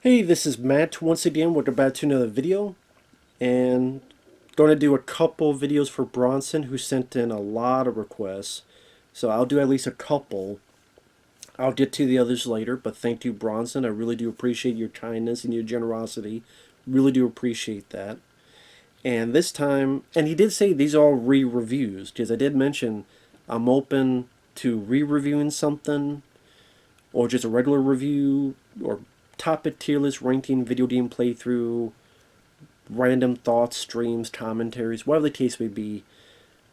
Hey, this is Matt once again. Welcome back to another video, and going to do a couple videos for Bronson, who sent in a lot of requests. So I'll do at least a couple. I'll get to the others later, but thank you, Bronson. I really do appreciate your kindness and your generosity. Really do appreciate that. And this time, and he did say these are all re-reviews, because I did mention I'm open to re-reviewing something, or just a regular review, or topic tier list ranking, video game playthrough, random thoughts, streams, commentaries, whatever the case may be.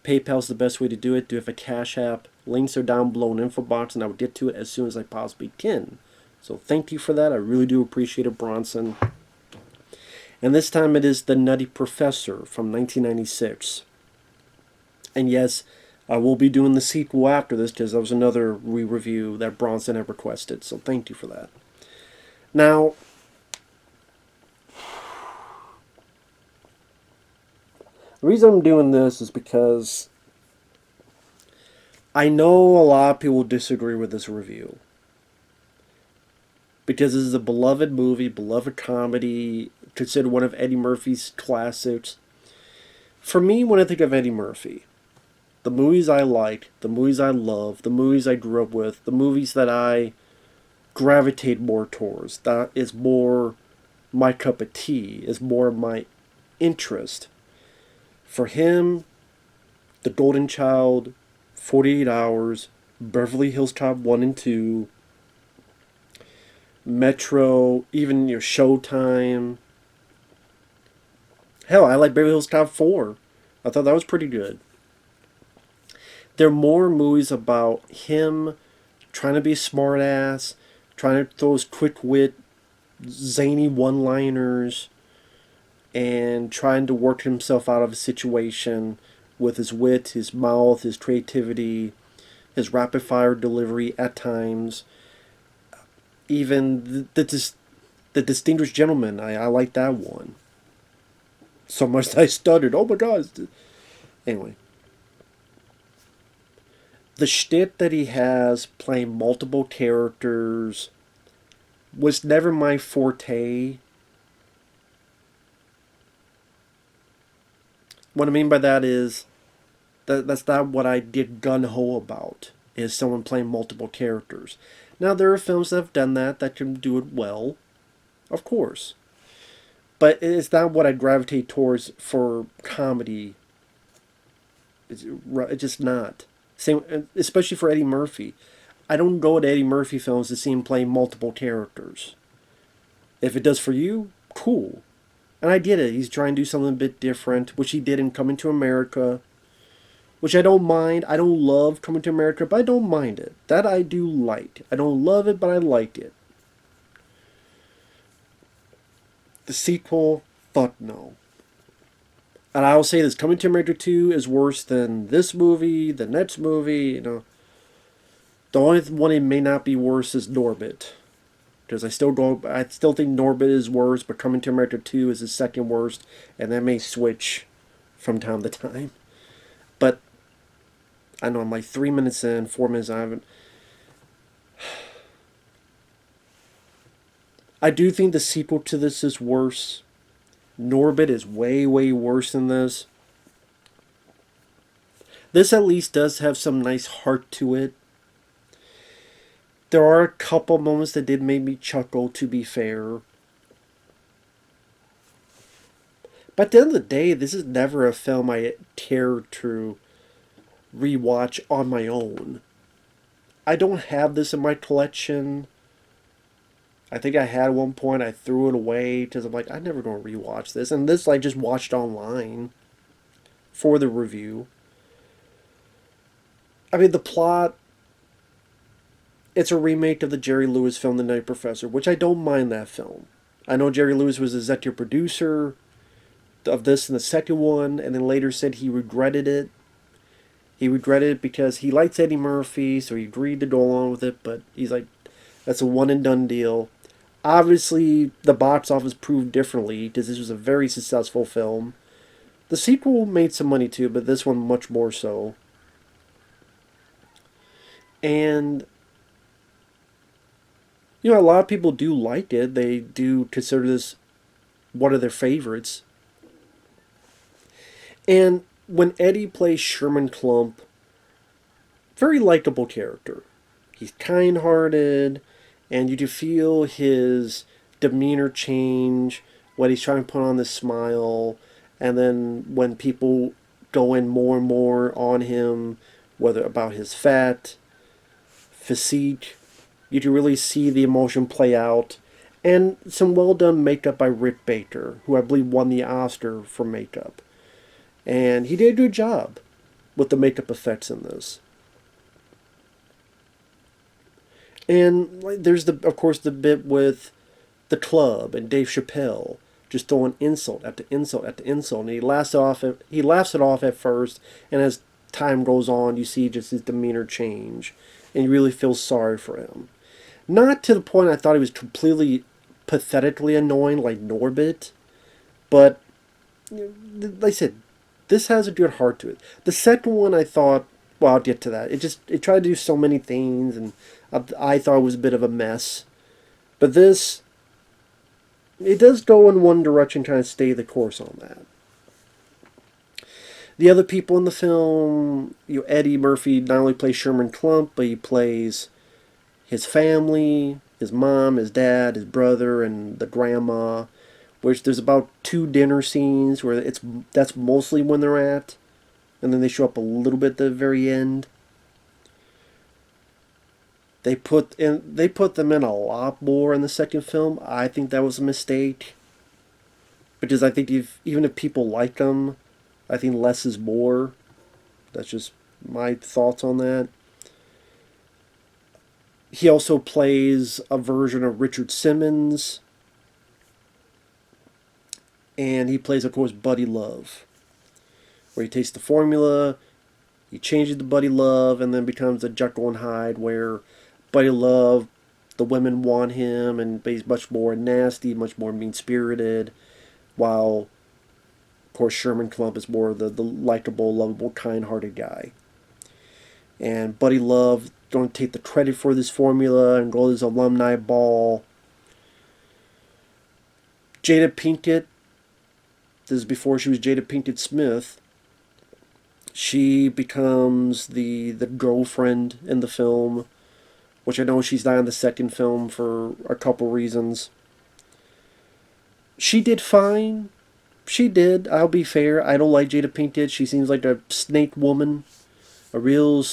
PayPal's the best way to do it. Do it for Cash App. Links are down below in the info box, and I will get to it as soon as I possibly can. So thank you for that. I really do appreciate it, Bronson. And this time it is The Nutty Professor from 1996. And yes, I will be doing the sequel after this because that was another re-review that Bronson had requested. So thank you for that. Now, the reason I'm doing this is because I know a lot of people disagree with this review. Because this is a beloved movie, beloved comedy, considered one of Eddie Murphy's classics. For me, when I think of Eddie Murphy, the movies I like, the movies I love, the movies I grew up with, the movies that I gravitate more towards, that is more my cup of tea, is more my interest. For him, The Golden Child, 48 Hours, Beverly Hills Cop 1 and 2, Metro, even your Showtime. Hell, I like Beverly Hills Cop 4. I thought that was pretty good. There are more movies about him trying to be a smartass, trying to throw his quick wit, zany one-liners, and trying to work himself out of a situation with his wit, his mouth, his creativity, his rapid-fire delivery at times. Even the Distinguished Gentleman, I like that one. So much that I stuttered. Oh my god. Anyway. The shtick that he has playing multiple characters was never my forte. What I mean by that is that's not what I get gun-ho about, is someone playing multiple characters. Now, there are films that have done that can do it well, of course. But it's not what I gravitate towards for comedy. It's just not. Same, especially for Eddie Murphy. I don't go to Eddie Murphy films to see him play multiple characters. If it does for you, cool. And I get it. He's trying to do something a bit different, which he did in Coming to America, which I don't mind. I don't love Coming to America, but I don't mind it. That I do like. I don't love it, but I liked it. The sequel, fuck no. And I will say this, Coming to America 2 is worse than this movie, the next movie, you know. The only one it may not be worse is Norbit. Because I still think Norbit is worse, but Coming to America 2 is his second worst, and that may switch from time to time. But I know I'm like 3 minutes in, 4 minutes I haven't. I do think the sequel to this is worse. Norbit is way, way worse than this. This at least does have some nice heart to it. There are a couple moments that did make me chuckle, to be fair. But at the end of the day, this is never a film I care to rewatch on my own. I don't have this in my collection. I think I had at one point, I threw it away because I'm like, I'm never going to rewatch this. And this I just watched online for the review. I mean, the plot, it's a remake of the Jerry Lewis film, The Nutty Professor, which I don't mind that film. I know Jerry Lewis was the executive producer of this and the second one, and then later said he regretted it. He regretted it because he likes Eddie Murphy, so he agreed to go along with it, but he's like, that's a one and done deal. Obviously, the box office proved differently, because this was a very successful film. The sequel made some money too, but this one much more so. And You know, a lot of people do like it. They do consider this one of their favorites. And when Eddie plays Sherman Klump, very likable character. He's kind-hearted, and you do feel his demeanor change when he's trying to put on this smile, and then when people go in more and more on him, whether about his fat, physique, you can really see the emotion play out. And some well done makeup by Rick Baker, who I believe won the Oscar for makeup. And he did a good job with the makeup effects in this. And there's of course the bit with the club and Dave Chappelle just throwing insult after insult after insult, and he laughs it off at first, and as time goes on, you see just his demeanor change, and you really feel sorry for him. Not to the point I thought he was completely pathetically annoying like Norbit, but like I said, this has a good heart to it. The second one I thought, well, I'll get to that. It tried to do so many things, and I thought it was a bit of a mess. But this, it does go in one direction, trying to stay the course on that. The other people in the film, Eddie Murphy not only plays Sherman Klump, but he plays his family, his mom, his dad, his brother, and the grandma. Which there's about 2 dinner scenes where that's mostly when they're at, and then they show up a little bit at the very end. They put them in a lot more in the second film. I think that was a mistake, because I think even if people like them, I think less is more. That's just my thoughts on that. He also plays a version of Richard Simmons, and he plays, of course, Buddy Love, where he takes the formula, he changes to Buddy Love, and then becomes a Jekyll and Hyde, where Buddy Love, the women want him, and he's much more nasty, much more mean-spirited, while, of course, Sherman Klump is more the likable, lovable, kind-hearted guy. And Buddy Love going to take the credit for this formula and go to his alumni ball. Jada Pinkett, this is before she was Jada Pinkett Smith, she becomes the girlfriend in the film, which I know she's not in the second film for a couple reasons. She did fine. She did. I'll be fair. I don't like Jada Pinkett. She seems like a snake woman, a real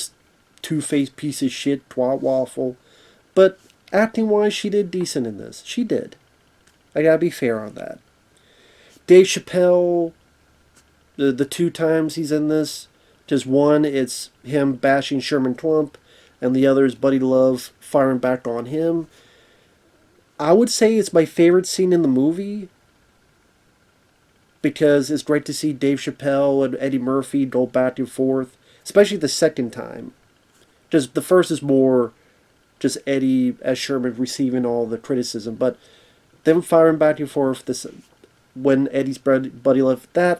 two-faced piece of shit, twat waffle. But acting-wise, she did decent in this. She did. I gotta be fair on that. Dave Chappelle, the 2 times he's in this, just one, it's him bashing Sherman Klump, and the other is Buddy Love firing back on him. I would say it's my favorite scene in the movie, because it's great to see Dave Chappelle and Eddie Murphy go back and forth, especially the second time. Just the first is more just Eddie as Sherman receiving all the criticism, but them firing back and forth when Eddie's Buddy Love, I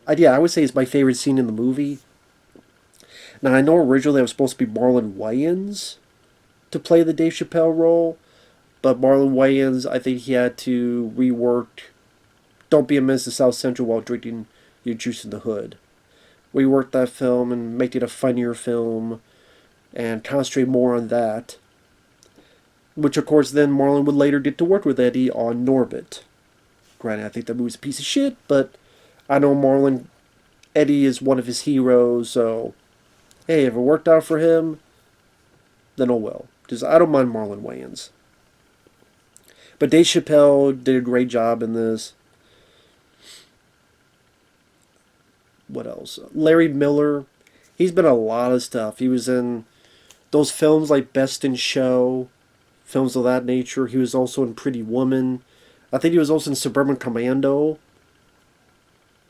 would say is my favorite scene in the movie. Now, I know originally it was supposed to be Marlon Wayans to play the Dave Chappelle role, but Marlon Wayans, I think he had to rework Don't Be a Menace to South Central While Drinking Your Juice in the Hood. Rework that film and make it a funnier film and concentrate more on that. Which, of course, then Marlon would later get to work with Eddie on Norbit. Granted, I think that movie's a piece of shit, but I know Eddie is one of his heroes, so hey, if it worked out for him, then oh well. Because I don't mind Marlon Wayans. But Dave Chappelle did a great job in this. What else? Larry Miller, he's been in a lot of stuff. He was in those films like Best in Show, films of that nature. He was also in Pretty Woman. I think he was also in Suburban Commando,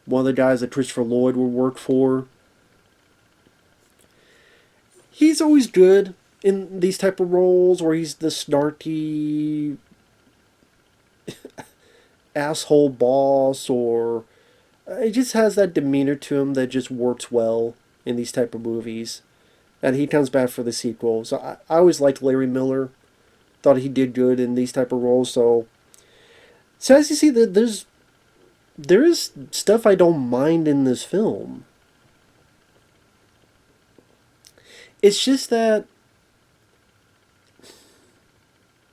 one of the guys that Christopher Lloyd would work for. He's always good in these type of roles where he's the snarky asshole boss, or he just has that demeanor to him that just works well in these type of movies. And he comes back for the sequel. So I always liked Larry Miller. thought he did good in these type of roles. So as you see, there is stuff I don't mind in this film. It's just that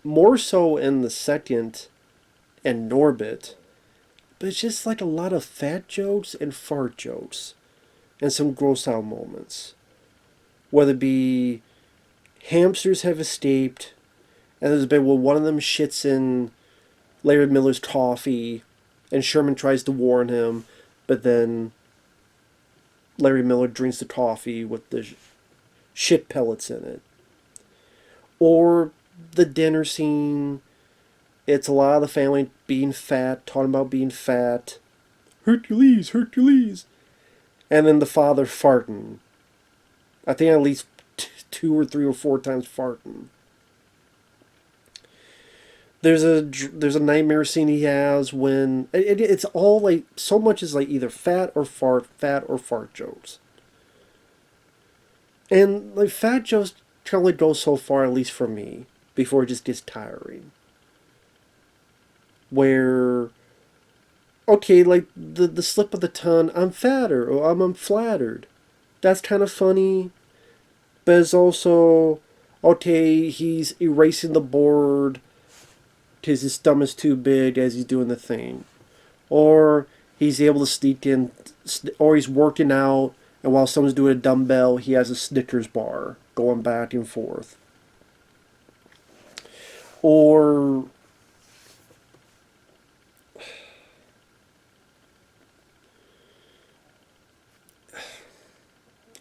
more so in the second and Norbit, but it's just like a lot of fat jokes and fart jokes and some gross out moments. Whether it be hamsters have escaped, and there's been where one of them shits in Larry Miller's coffee, and Sherman tries to warn him, but then Larry Miller drinks the coffee with the shit pellets in it. Or the dinner scene, it's a lot of the family being fat, talking about being fat. Hercules, Hercules. And then the father farting. I think at least 2 or 3 or 4 times farting. There's a nightmare scene he has when it's all like so much is like either fat or fart jokes. And like fat jokes can only go so far, at least for me, before it just gets tiring. Where okay, like the slip of the tongue, I'm fatter or I'm flattered. That's kind of funny, but it's also okay. He's erasing the board because his stomach's too big as he's doing the thing, or he's able to sneak in, or he's working out, and while someone's doing a dumbbell, he has a Snickers bar going back and forth, or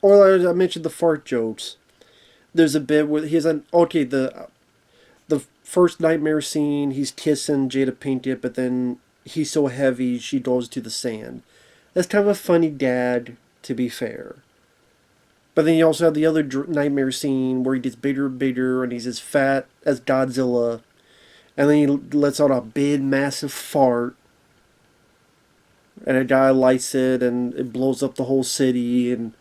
as I mentioned, the fart jokes. There's a bit where he has an okay the first nightmare scene, he's kissing Jada Pinkett, but then he's so heavy she goes to the sand. That's kind of a funny gag, to be fair. But then you also have the other nightmare scene where he gets bigger and bigger, and he's as fat as Godzilla, and then he lets out a big, massive fart, and a guy lights it, and it blows up the whole city, and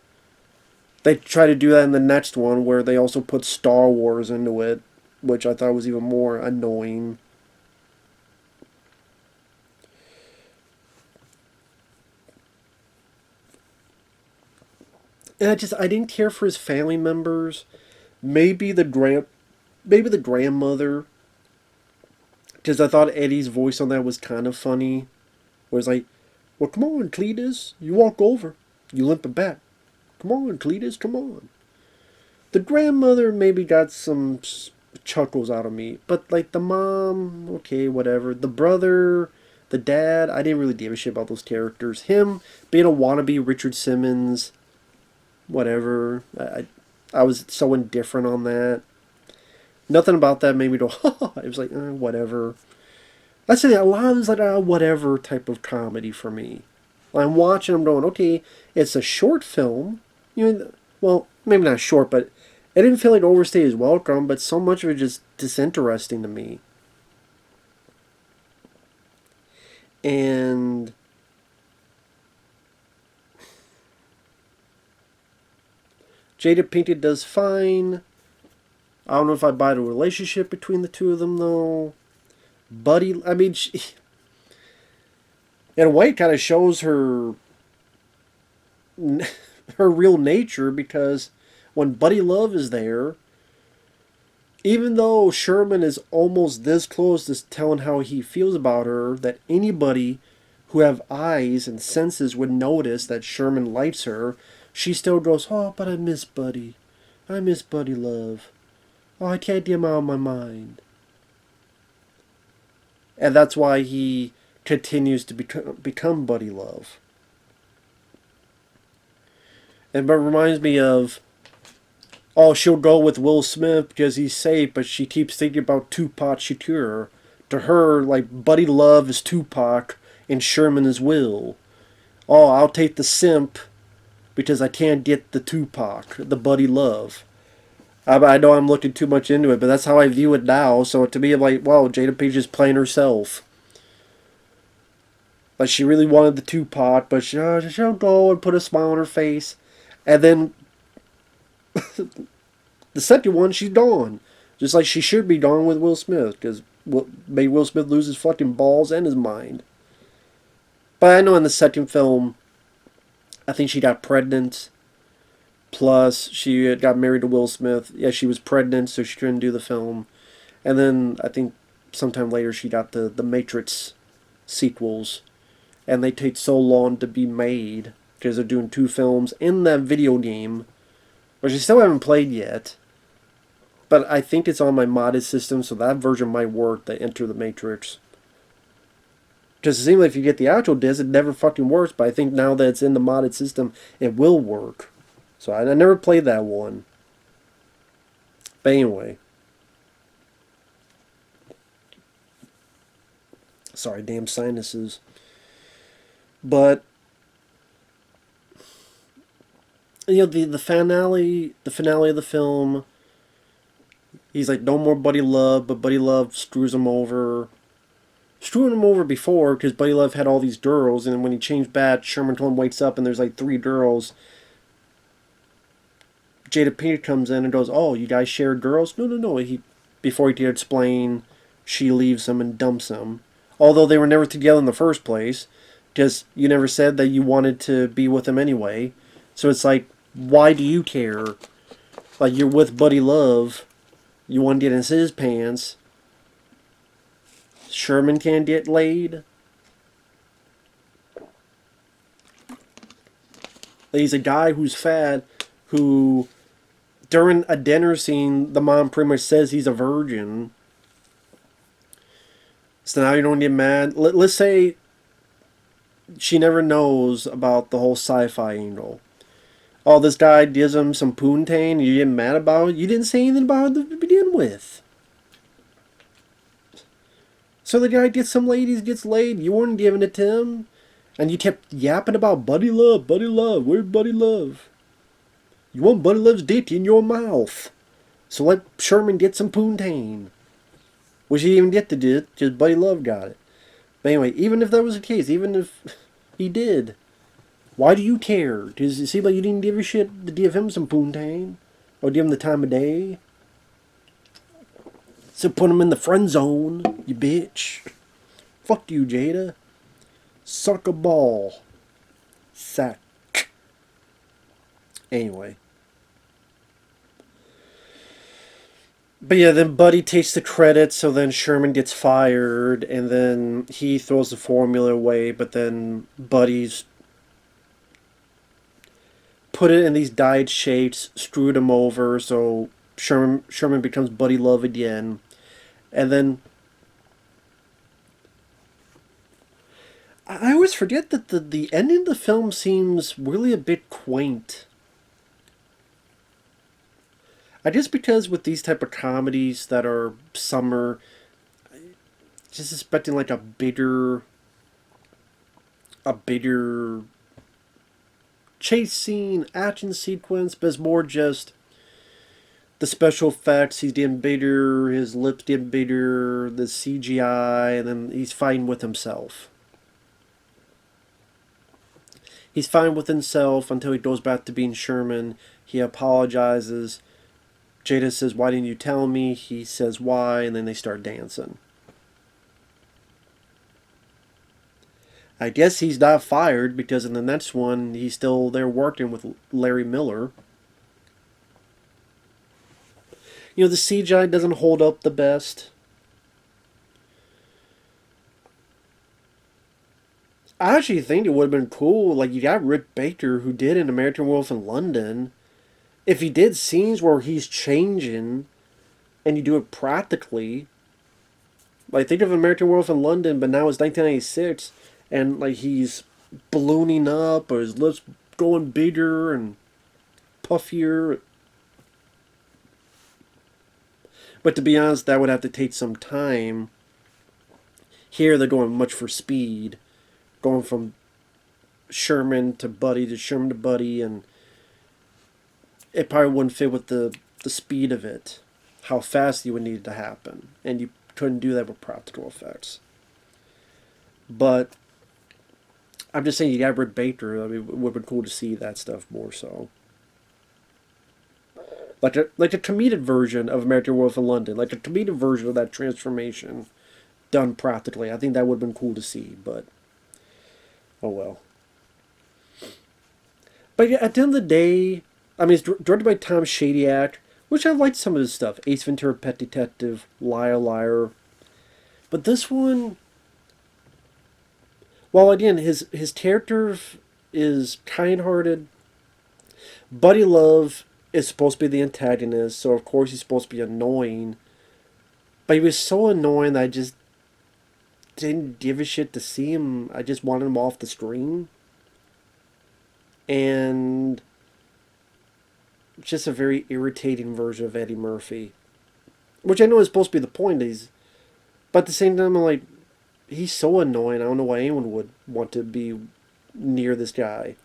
they try to do that in the next one, where they also put Star Wars into it, which I thought was even more annoying. And I didn't care for his family members. Maybe the grandmother, because I thought Eddie's voice on that was kind of funny. Where it's like, well, come on, Cletus, you walk over, you limp it back. Come on, Cletus, come on. The grandmother maybe got some chuckles out of me, but like the mom, okay, whatever. The brother, the dad, I didn't really give a shit about those characters. Him being a wannabe Richard Simmons, whatever. I was so indifferent on that. Nothing about that made me go, it was like, whatever. That's the thing, a lot of it's like a whatever type of comedy for me. I'm watching, I'm going, okay, it's a short film. Well, maybe not short, but it didn't feel like overstay his welcome, but so much of it just disinteresting to me. And Jada Pinkett does fine. I don't know if I buy the relationship between the two of them, though. Buddy, I mean, and White kind of shows her her real nature, because when Buddy Love is there, even though Sherman is almost this close to telling how he feels about her, that anybody who have eyes and senses would notice that Sherman likes her, she still goes, oh, but I miss Buddy. I miss Buddy Love. Oh, I can't get him out of my mind. And that's why he continues to become Buddy Love. And but it reminds me of, oh, she'll go with Will Smith because he's safe, but she keeps thinking about Tupac Shakur. To her, like, Buddy Love is Tupac and Sherman is Will. Oh, I'll take the simp because I can't get the Tupac, the Buddy Love. I know I'm looking too much into it, but that's how I view it now. So to me, I'm like, wow, Jada Pinkett is playing herself. Like, she really wanted the Tupac, but she'll go and put a smile on her face. And then the second one, she's gone. Just like she should be gone with Will Smith, because what made Will Smith lose his fucking balls and his mind. But I know in the second film, I think she got pregnant. Plus, she had got married to Will Smith. Yeah, she was pregnant, so she couldn't do the film. And then I think sometime later she got the Matrix sequels. And they take so long to be made because they're doing 2 films in that video game, which I still haven't played yet. But I think it's on my modded system, so that version might work, the Enter the Matrix. Because it seems like if you get the actual disc, it never fucking works. But I think now that it's in the modded system, it will work. So I never played that one. But anyway. Sorry, damn sinuses. But you know, the finale of the film, he's like, no more Buddy Love, but Buddy Love screws him over. Screwing him over before, because Buddy Love had all these girls, and then when he changed back, Sherman Tom wakes up and there's like 3 girls. Jada Pinkett comes in and goes, oh, you guys shared girls? No. Before he could explain, she leaves him and dumps him. Although they were never together in the first place, because you never said that you wanted to be with him anyway. So it's like, why do you care? Like, you're with Buddy Love. You want to get in his pants. Sherman can't get laid. He's a guy who's fat, who, during a dinner scene, the mom pretty much says he's a virgin. So now you don't get mad. Let's say she never knows about the whole sci-fi angle. Oh, this guy gives him some poontang, and you get mad about it? You didn't say anything about it to begin with. So the guy gets some ladies, gets laid, you weren't giving it to him. And you kept yapping about Buddy Love, where's Buddy Love? You want Buddy Love's dick in your mouth. So let Sherman get some poontang. Which he didn't even get to do it, just Buddy Love got it. But anyway, even if that was the case, even if he did, why do you care? Does it seem like you didn't give a shit to give him some poontang? Or give him the time of day? So put him in the friend zone, you bitch. Fuck you, Jada. Suck a ball. Sack. Anyway. But yeah, then Buddy takes the credit, so then Sherman gets fired, and then he throws the formula away, but then Buddy's put it in these dyed shapes, screwed him over, so Sherman becomes Buddy Love again. And then I always forget that the ending of the film seems really a bit quaint. I guess because with these type of comedies that are summer, just expecting like a bigger chase scene, action sequence, but it's more just the special effects. He's getting bigger, his lips getting bigger, the CGI, and then he's fighting with himself. He's fine with himself until he goes back to being Sherman. He apologizes. Jada says, why didn't you tell me? He says, why? And then they start dancing. I guess he's not fired because in the next one, he's still there working with Larry Miller. You know, the CGI doesn't hold up the best. I actually think it would have been cool. Like, you got Rick Baker, who did an American Wolf in London. If he did scenes where he's changing and you do it practically, like think of American Wolf in London, but now it's 1996, and like he's ballooning up or his lips going bigger and puffier. But to be honest, that would have to take some time. Here they're going much for speed, going from Sherman to Buddy to Sherman to Buddy, and it probably wouldn't fit with the speed of it, how fast you would need it to happen. And you couldn't do that with practical effects. But I'm just saying, you got Rick Baker. I mean, it would have been cool to see that stuff more so. like a comedic version of American Wolf in London, like a comedic version of that transformation done practically. I think that would have been cool to see, but oh well. But yeah, at the end of the day, I mean, it's directed by Tom Shadyac, which I liked some of his stuff. Ace Ventura, Pet Detective, Liar Liar. But this one, well, again, his character is kind-hearted. Buddy Love is supposed to be the antagonist, so of course he's supposed to be annoying. But he was so annoying that I just didn't give a shit to see him. I just wanted him off the screen. And just a very irritating version of Eddie Murphy. Which I know is supposed to be the point. But at the same time, I'm like, he's so annoying. I don't know why anyone would want to be near this guy.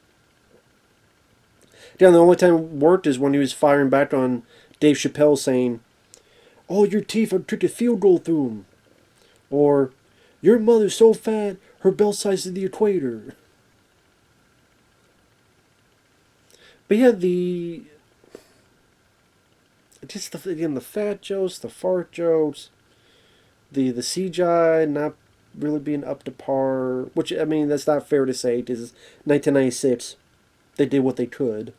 Yeah, the only time it worked is when he was firing back on Dave Chappelle saying, "Oh, your teeth, I took a field goal through them." Or, "Your mother's so fat, her belt size is the equator." But yeah, again, the fat jokes, the fart jokes, the CGI not really being up to par, which, I mean, that's not fair to say, because 1996, they did what they could.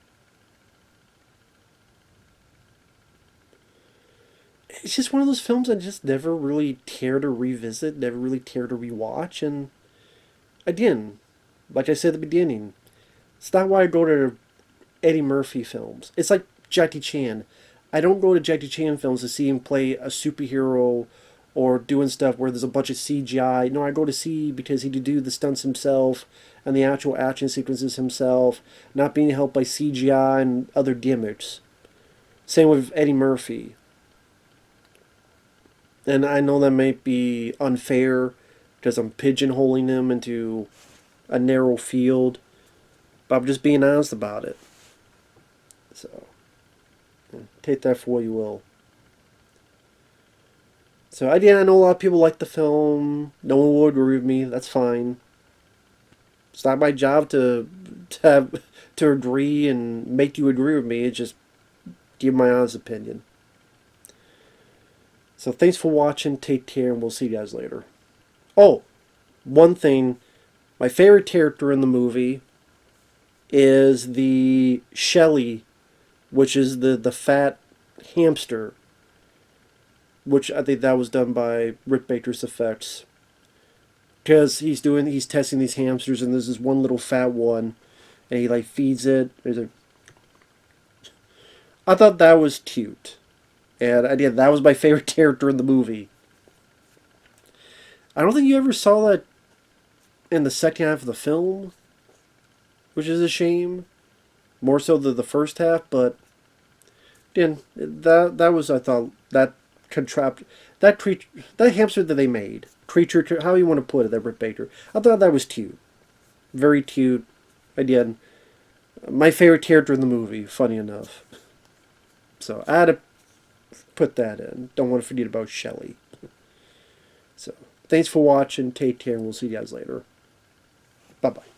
It's just one of those films I just never really care to revisit, never really care to rewatch, and again, like I said at the beginning, it's not why I go to Eddie Murphy films. It's like Jackie Chan. I don't go to Jackie Chan films to see him play a superhero or doing stuff where there's a bunch of CGI. No, I go to see because he could do the stunts himself and the actual action sequences himself, not being helped by CGI and other gimmicks. Same with Eddie Murphy. And I know that might be unfair because I'm pigeonholing him into a narrow field, but I'm just being honest about it. So, take that for what you will. So, again, I know a lot of people like the film. No one will agree with me. That's fine. It's not my job to agree and make you agree with me. It's just give my honest opinion. So, thanks for watching. Take care, and we'll see you guys later. Oh, one thing. My favorite character in the movie is the Shelly, which is the fat hamster, which I think that was done by Rick Baker's effects. Because he's testing these hamsters, and there's this one little fat one, and he like feeds it. I thought that was cute, and again, that was my favorite character in the movie. I don't think you ever saw that in the second half of the film, which is a shame. More so than the first half, but again, that was, I thought, that contrapt that creature, that hamster that they made, creature, how you want to put it, that Rick Baker. I thought that was cute, very cute. Again, my favorite character in the movie. Funny enough, so I had to put that in. Don't want to forget about Shelley. So thanks for watching. Take care, and we'll see you guys later. Bye bye.